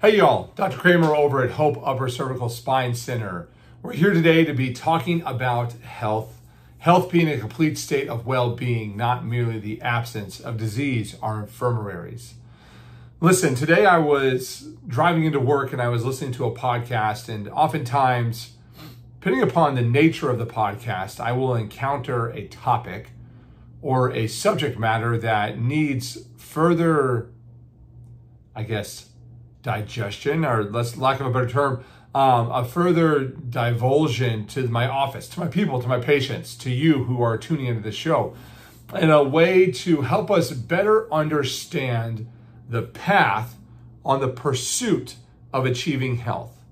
Hey y'all, Dr. Kramer over at Hope Upper Cervical Spine Center. We're here today to be talking about health. Health being a complete state of well-being, not merely the absence of disease or infirmaries. Listen, today I was driving into work and I was listening to a podcast, and oftentimes, depending upon the nature of the podcast, I will encounter a topic or a subject matter that needs further, digestion, or lack of a better term, a further divulsion to my office, to my people, to my patients, to you who are tuning into the show, in a way to help us better understand the path on the pursuit of achieving health.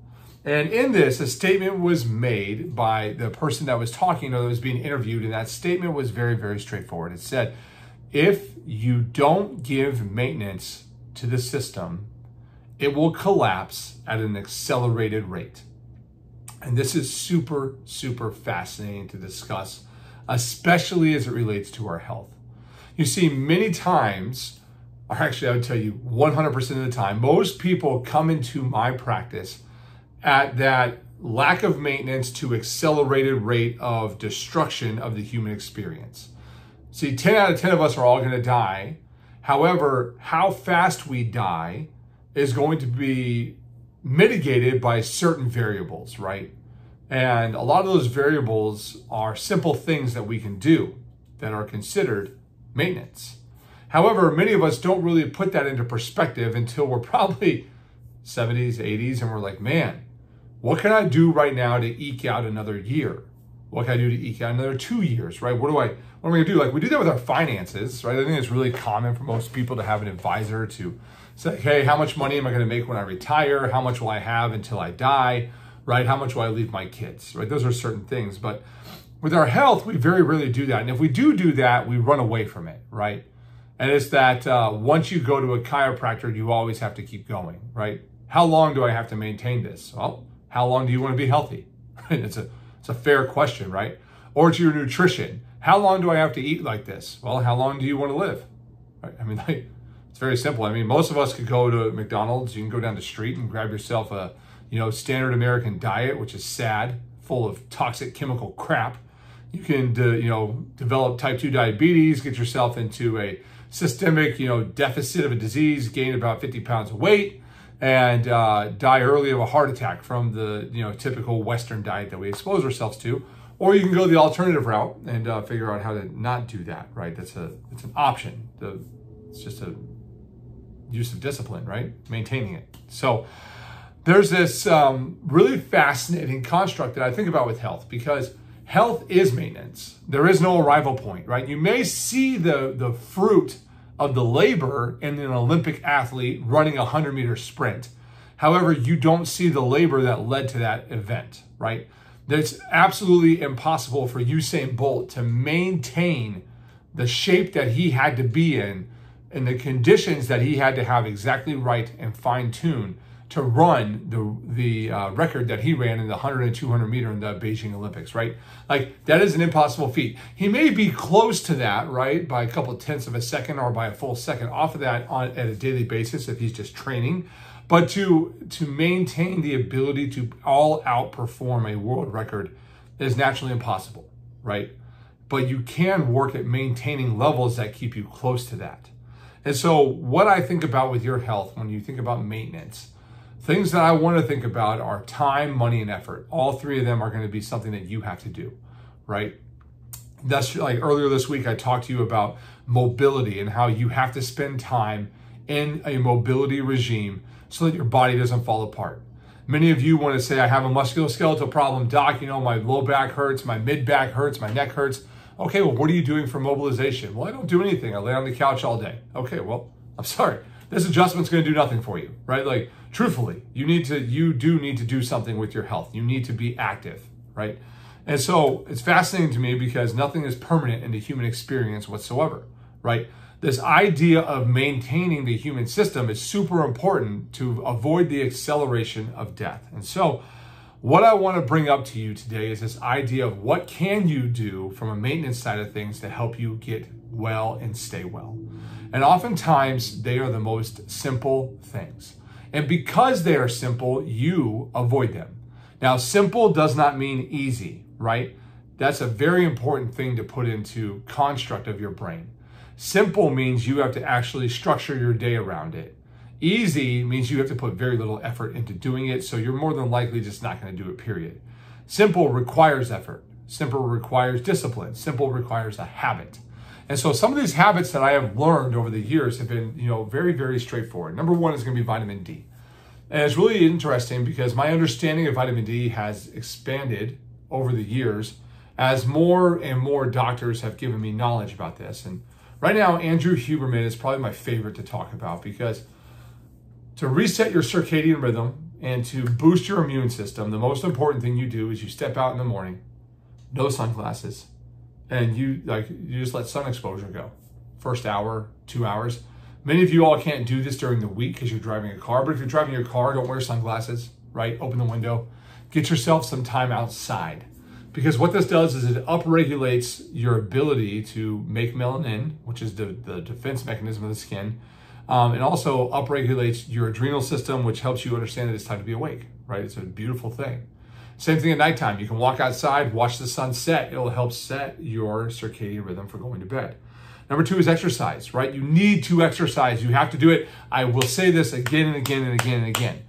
And in this, a statement was made by the person that was talking or that was being interviewed, and that statement was very, very straightforward. It said, if you don't give maintenance to the system, it will collapse at an accelerated rate. And this is super, super fascinating to discuss, especially as it relates to our health. You see, many times, or actually I would tell you 100% of the time, most people come into my practice at that lack of maintenance to accelerated rate of destruction of the human experience. See, 10 out of 10 of us are all going to die. However, how fast we die is going to be mitigated by certain variables, right? And a lot of those variables are simple things that we can do that are considered maintenance. However, many of us don't really put that into perspective until we're probably 70s, 80s, and we're like, man, what can I do right now to eke out another year? What can I do to eke out another 2 years, right? What am I gonna do? Like, we do that with our finances, right? I think it's really common for most people to have an advisor to say, hey, how much money am I gonna make when I retire? How much will I have until I die, right? How much will I leave my kids, right? Those are certain things. But with our health, we very rarely do that. And if we do that, we run away from it, right? And it's that once you go to a chiropractor, you always have to keep going, right? How long do I have to maintain this? Well, how long do you want to be healthy? It's a fair question, right? Or to your nutrition. How long do I have to eat like this? Well, how long do you want to live? Right? I mean, it's very simple. I mean, most of us could go to McDonald's. You can go down the street and grab yourself a, standard American diet, which is sad, full of toxic chemical crap. You can, develop type 2 diabetes, get yourself into a systemic, deficit of a disease, gain about 50 pounds of weight, and die early of a heart attack from the typical Western diet that we expose ourselves to. Or you can go the alternative route and figure out how to not do that, right? It's an option. It's just a use of discipline, right? Maintaining it. So there's this really fascinating construct that I think about with health, because health is maintenance. There is no arrival point, right? You may see the fruit of the labor in an Olympic athlete running a 100-meter sprint. However, you don't see the labor that led to that event, right? It's absolutely impossible for Usain Bolt to maintain the shape that he had to be in and the conditions that he had to have exactly right and fine-tuned to run the record that he ran in the 100 and 200 meter in the Beijing Olympics, right? Like, that is an impossible feat. He may be close to that, right, by a couple tenths of a second or by a full second off of that at a daily basis if he's just training. But to maintain the ability to all outperform a world record is naturally impossible, right? But you can work at maintaining levels that keep you close to that. And so what I think about with your health when you think about maintenance, things that I want to think about are time, money, and effort. All three of them are going to be something that you have to do, right? That's like earlier this week, I talked to you about mobility and how you have to spend time in a mobility regime so that your body doesn't fall apart. Many of you want to say, I have a musculoskeletal problem, doc, my low back hurts, my mid back hurts, my neck hurts. Okay, well, what are you doing for mobilization? Well, I don't do anything. I lay on the couch all day. Okay, well, I'm sorry. This adjustment's going to do nothing for you, right? Like, truthfully, you do need to do something with your health. You need to be active, right? And so it's fascinating to me because nothing is permanent in the human experience whatsoever, right? This idea of maintaining the human system is super important to avoid the acceleration of death. And so what I want to bring up to you today is this idea of what can you do from a maintenance side of things to help you get well and stay well. And oftentimes they are the most simple things. And because they are simple, you avoid them. Now, simple does not mean easy, right? That's a very important thing to put into construct of your brain. Simple means you have to actually structure your day around it. Easy means you have to put very little effort into doing it, so you're more than likely just not going to do it, period. Simple requires effort. Simple requires discipline. Simple requires a habit. And so some of these habits that I have learned over the years have been, very, very straightforward. Number one is going to be vitamin D. And it's really interesting because my understanding of vitamin D has expanded over the years as more and more doctors have given me knowledge about this. And right now, Andrew Huberman is probably my favorite to talk about, because to reset your circadian rhythm and to boost your immune system, the most important thing you do is you step out in the morning, no sunglasses, and you just let sun exposure go. First hour, 2 hours. Many of you all can't do this during the week because you're driving a car, but if you're driving your car, don't wear sunglasses, right? Open the window. Get yourself some time outside, because what this does is it upregulates your ability to make melanin, which is the defense mechanism of the skin. It also upregulates your adrenal system, which helps you understand that it's time to be awake, right? It's a beautiful thing. Same thing at nighttime. You can walk outside, watch the sun set. It'll help set your circadian rhythm for going to bed. Number two is exercise, right? You need to exercise. You have to do it. I will say this again and again and again and again.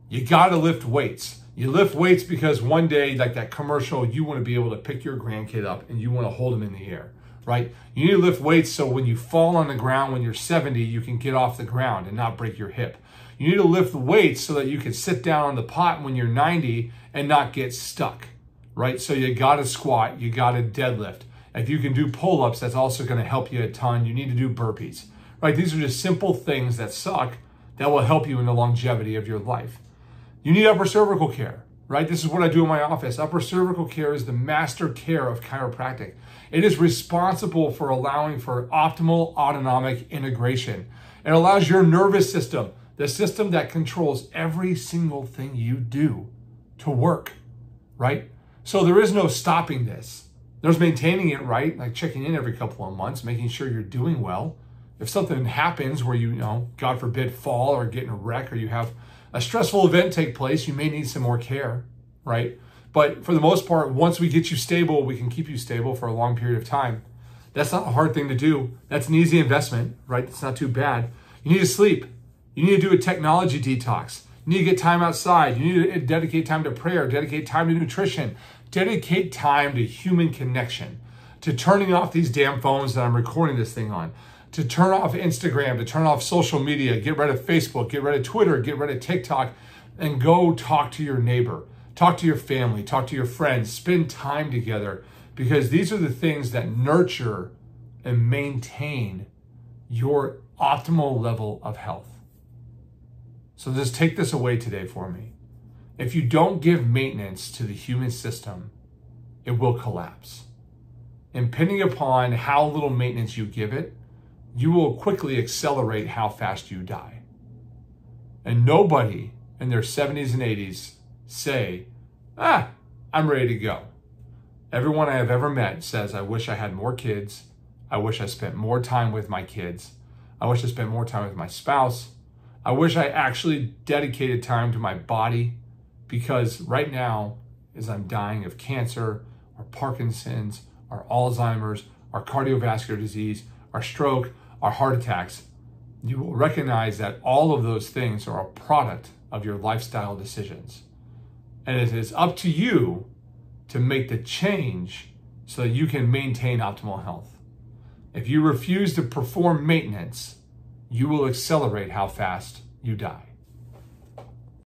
You got to lift weights. You lift weights because one day, like that commercial, you want to be able to pick your grandkid up and you want to hold him in the air, right? You need to lift weights so when you fall on the ground when you're 70, you can get off the ground and not break your hip. You need to lift weights so that you can sit down on the pot when you're 90 and not get stuck, right? So you got to squat, you got to deadlift. If you can do pull-ups, that's also going to help you a ton. You need to do burpees, right? These are just simple things that suck that will help you in the longevity of your life. You need upper cervical care, right? This is what I do in my office. Upper cervical care is the master care of chiropractic. It is responsible for allowing for optimal autonomic integration. It allows your nervous system, the system that controls every single thing you do, to work, right? So there is no stopping this. There's maintaining it, right? Like checking in every couple of months, making sure you're doing well. If something happens where you, God forbid, fall or get in a wreck, or you have a stressful event take place, you may need some more care, right? But for the most part, once we get you stable, we can keep you stable for a long period of time. That's not a hard thing to do. That's an easy investment, right? It's not too bad. You need to sleep. You need to do a technology detox. You need to get time outside. You need to dedicate time to prayer, dedicate time to nutrition, dedicate time to human connection, to turning off these damn phones that I'm recording this thing on, to turn off Instagram, to turn off social media, get rid of Facebook, get rid of Twitter, get rid of TikTok, and go talk to your neighbor, talk to your family, talk to your friends, spend time together, because these are the things that nurture and maintain your optimal level of health. So just take this away today for me. If you don't give maintenance to the human system, it will collapse. And depending upon how little maintenance you give it, you will quickly accelerate how fast you die. And nobody in their 70s and 80s say, I'm ready to go. Everyone I have ever met says, I wish I had more kids. I wish I spent more time with my kids. I wish I spent more time with my spouse. I wish I actually dedicated time to my body, because right now, as I'm dying of cancer, or Parkinson's, or Alzheimer's, or cardiovascular disease, or stroke, or heart attacks, you will recognize that all of those things are a product of your lifestyle decisions. And it is up to you to make the change so that you can maintain optimal health. If you refuse to perform maintenance, you will accelerate how fast you die.